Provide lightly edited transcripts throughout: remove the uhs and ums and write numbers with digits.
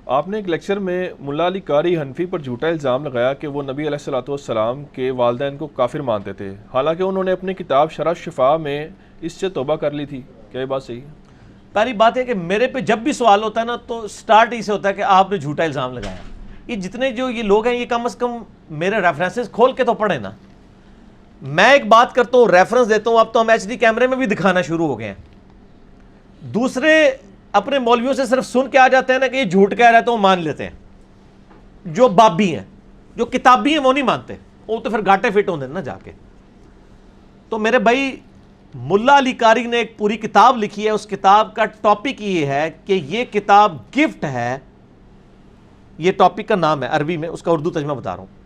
آپ نے ایک لیکچر میں ملا علی قاری حنفی پر جھوٹا الزام لگایا کہ وہ نبی علیہ الصلوۃ والسلام کے والدین کو کافر مانتے تھے، حالانکہ انہوں نے اپنی کتاب شرح شفا میں اس سے توبہ کر لی تھی. کیا یہ بات صحیح ہے؟ پہلی بات ہے کہ میرے پہ جب بھی سوال ہوتا ہے نا تو سٹارٹ ہی سے ہوتا ہے کہ آپ نے جھوٹا الزام لگایا. یہ جتنے جو یہ لوگ ہیں یہ کم از کم میرے ریفرنسز کھول کے تو پڑھیں نا. میں ایک بات کرتا ہوں، ریفرنس دیتا ہوں، اب تو ہم ایچ ڈی کیمرے میں بھی دکھانا شروع ہو گئے ہیں. دوسرے اپنے مولویوں سے صرف سن کے آ جاتے ہیں نا کہ یہ جھوٹ کہہ رہا ہے تو وہ مان لیتے ہیں. جو بابی ہیں، جو کتابی ہیں، وہ نہیں مانتے، وہ تو پھر گھاٹے فٹ ہوندے نا جا کے. تو میرے بھائی ملا علی قاری نے ایک پوری کتاب لکھی ہے، اس کتاب کا ٹاپک یہ ہے کہ یہ کتاب گفٹ ہے. یہ ٹاپک کا نام ہے عربی میں، اس کا اردو ترجمہ بتا رہا ہوں.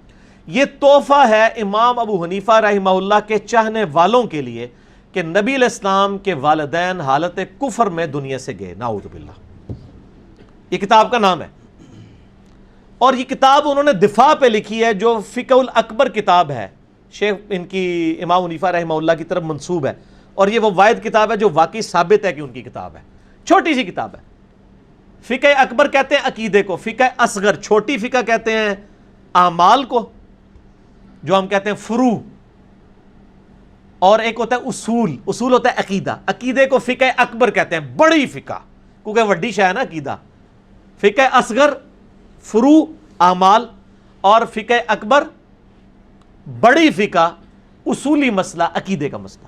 یہ تحفہ ہے امام ابو حنیفہ رحمہ اللہ کے چاہنے والوں کے لیے کہ نبی علیہ السلام کے والدین حالت کفر میں دنیا سے گئے، نعوذ باللہ. یہ کتاب کا نام ہے، اور یہ کتاب انہوں نے دفاع پہ لکھی ہے جو فقہ الاکبر کتاب ہے، شیخ ان کی امام حنیفہ رحمہ اللہ کی طرف منسوب ہے. اور یہ وہ واحد کتاب ہے جو واقعی ثابت ہے کہ ان کی کتاب ہے. چھوٹی سی کتاب ہے. فقہ اکبر کہتے ہیں عقیدے کو، فقہ اصغر چھوٹی فقہ کہتے ہیں اعمال کو، جو ہم کہتے ہیں فروع، اور ایک ہوتا ہے اصول. اصول ہوتا ہے عقیدہ. عقیدے کو فقہ اکبر کہتے ہیں، بڑی فقہ، کیونکہ وڈی شے ہے نا عقیدہ. فقہ اصغر فروع اعمال، اور فقہ اکبر بڑی فقہ اصولی مسئلہ عقیدے کا مسئلہ.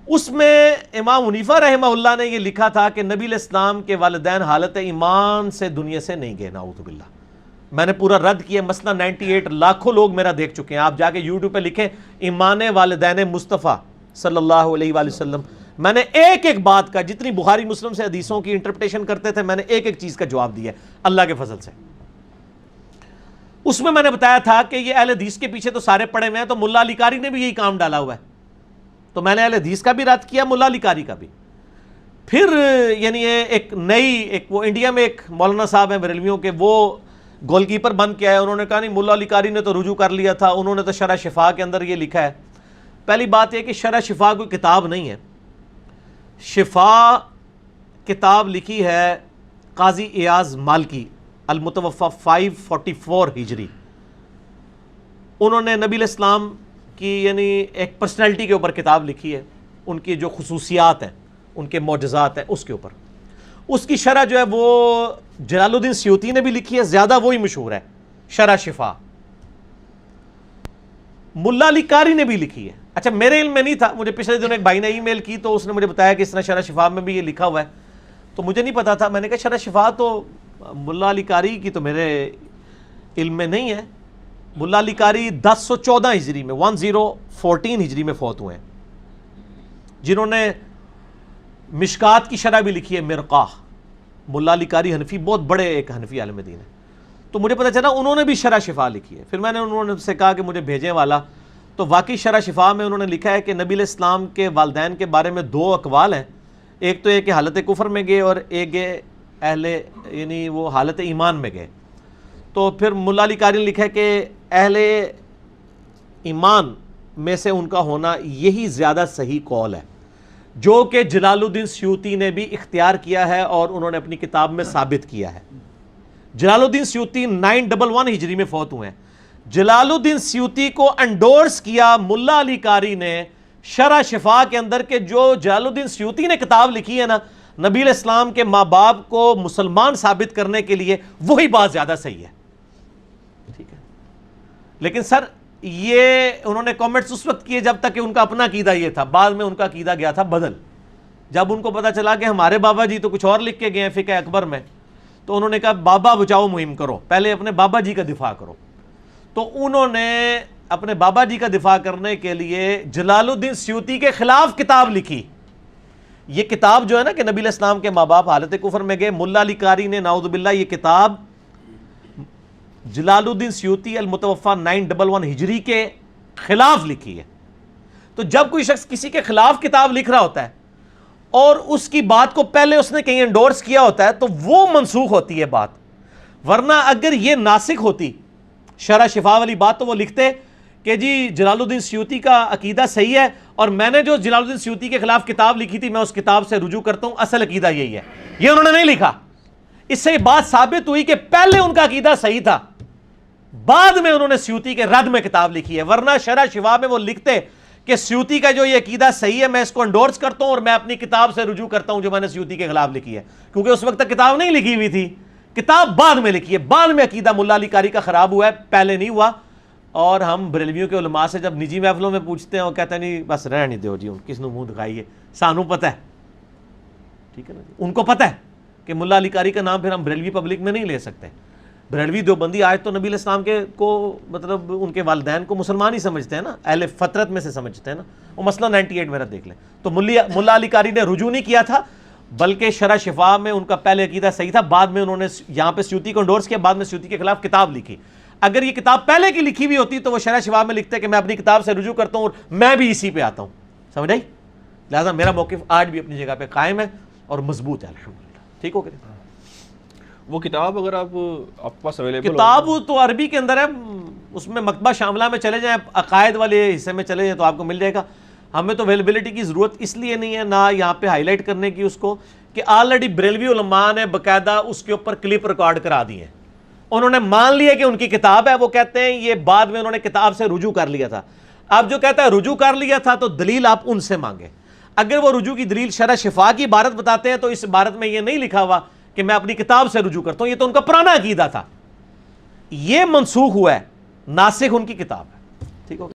اس میں امام حنیفہ رحمہ اللہ نے یہ لکھا تھا کہ نبی علیہ السلام کے والدین حالت ایمان سے دنیا سے نہیں گئے، نعوذ باللہ. میں نے پورا رد کیا، مسئلہ 98 لاکھوں لوگ میرا دیکھ چکے ہیں. آپ جا کے یوٹیوب پہ لکھیں ایمان والدین مصطفیٰ صلی اللہ علیہ وآلہ وسلم. میں نے ایک ایک بات کا، جتنی بخاری مسلم سے حدیثوں کی انٹرپریٹیشن کرتے تھے، میں نے ایک ایک چیز کا جواب دیا اللہ کے فضل سے. اس میں نے بتایا تھا کہ یہ اہل حدیث کے پیچھے تو سارے پڑے ہوئے ہیں، تو ملا علی قاری نے بھی یہی کام ڈالا ہوا ہے. تو میں نے اہل حدیث کا بھی رد کیا، ملا علی قاری کا بھی. پھر یعنی ایک وہ انڈیا میں ایک مولانا صاحب ہیں بریلویوں کے، وہ گول کیپر بن کے آئے. انہوں نے کہا نہیں، ملا علی قاری نے تو رجوع کر لیا تھا، انہوں نے تو شرح شفا کے اندر یہ لکھا ہے. پہلی بات یہ کہ شرح شفا کوئی کتاب نہیں ہے. شفا کتاب لکھی ہے قاضی ایاز مالکی، المتوفی 544 ہجری. انہوں نے نبی علیہ السلام کی یعنی ایک پرسنالٹی کے اوپر کتاب لکھی ہے، ان کی جو خصوصیات ہیں، ان کے معجزات ہیں، اس کے اوپر. اس کی شرح جو ہے وہ جلال الدین سیوطی نے بھی لکھی ہے، زیادہ وہی مشہور ہے، شرح شفا. ملا علی قاری نے بھی لکھی ہے. اچھا میرے علم میں نہیں تھا، مجھے پچھلے دنوں ایک بھائی نے ای میل کی تو اس نے مجھے بتایا کہ اس طرح شرح شفا میں بھی یہ لکھا ہوا ہے، تو مجھے نہیں پتا تھا. میں نے کہا شرح شفا تو ملا علی قاری کی تو میرے علم میں نہیں ہے. ملا علی قاری 1014 ہجری میں 1014 ہجری میں فوت ہوئے ہیں، جنہوں نے مشکات کی شرح بھی لکھی ہے، مرقاہ. ملا علی قاری حنفی بہت بڑے ایک حنفی عالم دین ہے. تو مجھے پتہ چلا انہوں نے بھی شرح شفا لکھی ہے. پھر میں نے انہوں سے کہا کہ مجھے بھیجیں والا، تو واقعی شرح شفا میں انہوں نے لکھا ہے کہ نبی علیہ السلام کے والدین کے بارے میں 2 اقوال ہیں. ایک تو یہ کہ حالت کفر میں گئے، اور ایک اہل یعنی وہ حالت ایمان میں گئے. تو پھر ملا علی قاری نے لکھا ہے کہ اہل ایمان میں سے ان کا ہونا یہی زیادہ صحیح قول ہے، جو کہ جلال الدین سیوطی نے بھی اختیار کیا ہے اور انہوں نے اپنی کتاب میں ثابت کیا ہے. جلال الدین سیوطی 911 ہجری میں فوت ہوئے ہیں. جلال الدین سیوطی کو انڈورس کیا ملا علی قاری نے شرح شفا کے اندر، کہ جو جلال الدین سیوطی نے کتاب لکھی ہے نا نبی علیہ السلام کے ماں باپ کو مسلمان ثابت کرنے کے لیے، وہی بات زیادہ صحیح ہے. ٹھیک ہے، لیکن سر یہ انہوں نے کامنٹس اس وقت کیے جب تک کہ ان کا اپنا عقیدہ یہ تھا. بعد میں ان کا عقیدہ گیا تھا بدل. جب ان کو پتا چلا کہ ہمارے بابا جی تو کچھ اور لکھ کے گئے ہیں فقہ اکبر میں، تو انہوں نے کہا بابا بچاؤ مہم کرو، پہلے اپنے بابا جی کا دفاع کرو. تو انہوں نے اپنے بابا جی کا دفاع کرنے کے لیے جلال الدین سیوطی کے خلاف کتاب لکھی. یہ کتاب جو ہے نا کہ نبی علیہ السلام کے ماں باپ حالت کفر میں گئے، ملا علی قاری نے نعوذ باللہ یہ کتاب جلال الدین سیوطی المتوفی 911 ہجری کے خلاف لکھی ہے. تو جب کوئی شخص کسی کے خلاف کتاب لکھ رہا ہوتا ہے اور اس کی بات کو پہلے اس نے کہیں انڈورس کیا ہوتا ہے تو وہ منسوخ ہوتی ہے بات. ورنہ اگر یہ ناسخ ہوتی شرح شفا والی بات تو وہ لکھتے کہ جی جلال الدین سیوطی کا عقیدہ صحیح ہے اور میں نے جو جلال الدین سیوطی کے خلاف کتاب لکھی تھی میں اس کتاب سے رجوع کرتا ہوں، اصل عقیدہ یہی ہے. یہ انہوں نے نہیں لکھا. اس سے یہ بات ثابت ہوئی کہ پہلے ان کا عقیدہ صحیح تھا، بعد میں انہوں نے سیوطی کے رد میں کتاب لکھی ہے، ورنہ شرح شفا میں وہ لکھتے کہ سیوطی کا جو یہ عقیدہ صحیح ہے میں اس کو انڈورس کرتا ہوں اور میں اپنی کتاب سے رجوع کرتا ہوں جو میں نے سیوطی کے خلاف لکھی ہے، کیونکہ اس وقت تک کتاب نہیں لکھی ہوئی تھی، کتاب بعد میں لکھی ہے، بعد میں عقیدہ ملا علی قاری کا خراب ہوا ہے، پہلے نہیں ہوا۔ اور ہم بریلویوں کے علماء سے جب نجی محفلوں میں پوچھتے ہیں وہ کہتے ہیں نہیں بس رہ نہیں دیو جی، کس نے منہ دکھائیے، سانوں پتہ ہے، ٹھیک ہے نا جی، ان کو پتہ ہے کہ ملا علی قاری کا نام پھر ہم بریلوی پبلک میں نہیں لے سکتے۔ بریلوی دیوبندی آج تو نبی علیہ السلام کے کو مطلب ان کے والدین کو مسلمان ہی سمجھتے ہیں نا، اہل فطرت میں سے سمجھتے ہیں نا، وہ مسئلہ 98 میرا دیکھ لیں۔ تو ملا علی قاری نے رجوع نہیں کیا تھا، بلکہ شرح شفا میں ان کا پہلے عقیدہ صحیح تھا، بعد میں انہوں نے یہاں پہ سیوطی کو انڈورس کیا، بعد میں سیوطی کے خلاف کتاب لکھی۔ اگر یہ کتاب پہلے کی لکھی ہوئی ہوتی تو وہ شرح شفا میں لکھتے کہ میں اپنی کتاب سے رجوع کرتا ہوں اور میں بھی اسی پہ آتا ہوں، سمجھ آئی؟ لہٰذا میرا موقف آج بھی اپنی جگہ پہ قائم ہے اور مضبوط ہے الحمدللہ، ٹھیک ہو گیا؟ وہ کتاب اگر آپ کے پاس اویلیبل کتاب تو عربی کے اندر ہے، اس میں مکتبہ شاملہ میں چلے جائیں، عقائد والے حصے میں چلے جائیں تو آپ کو مل جائے گا۔ ہمیں تو اویلیبلٹی کی ضرورت اس لیے نہیں ہے، نہ یہاں پہ ہائی لائٹ کرنے کی اس کو، کہ آلریڈی بریلوی علماء نے باقاعدہ اس کے اوپر کلپ ریکارڈ کرا دی ہیں، انہوں نے مان لیا کہ ان کی کتاب ہے، وہ کہتے ہیں یہ بعد میں انہوں نے کتاب سے رجوع کر لیا تھا۔ اب جو کہتا ہے رجوع کر لیا تھا تو دلیل آپ ان سے مانگیں، اگر وہ رجوع کی دلیل شرح شفا کی عبارت بتاتے ہیں تو اس عبارت میں یہ نہیں لکھا ہوا کہ میں اپنی کتاب سے رجوع کرتا ہوں، یہ تو ان کا پرانا عقیدہ تھا، یہ منسوخ ہوا ہے، ناسخ ان کی کتاب ہے، ٹھیک ہو گیا؟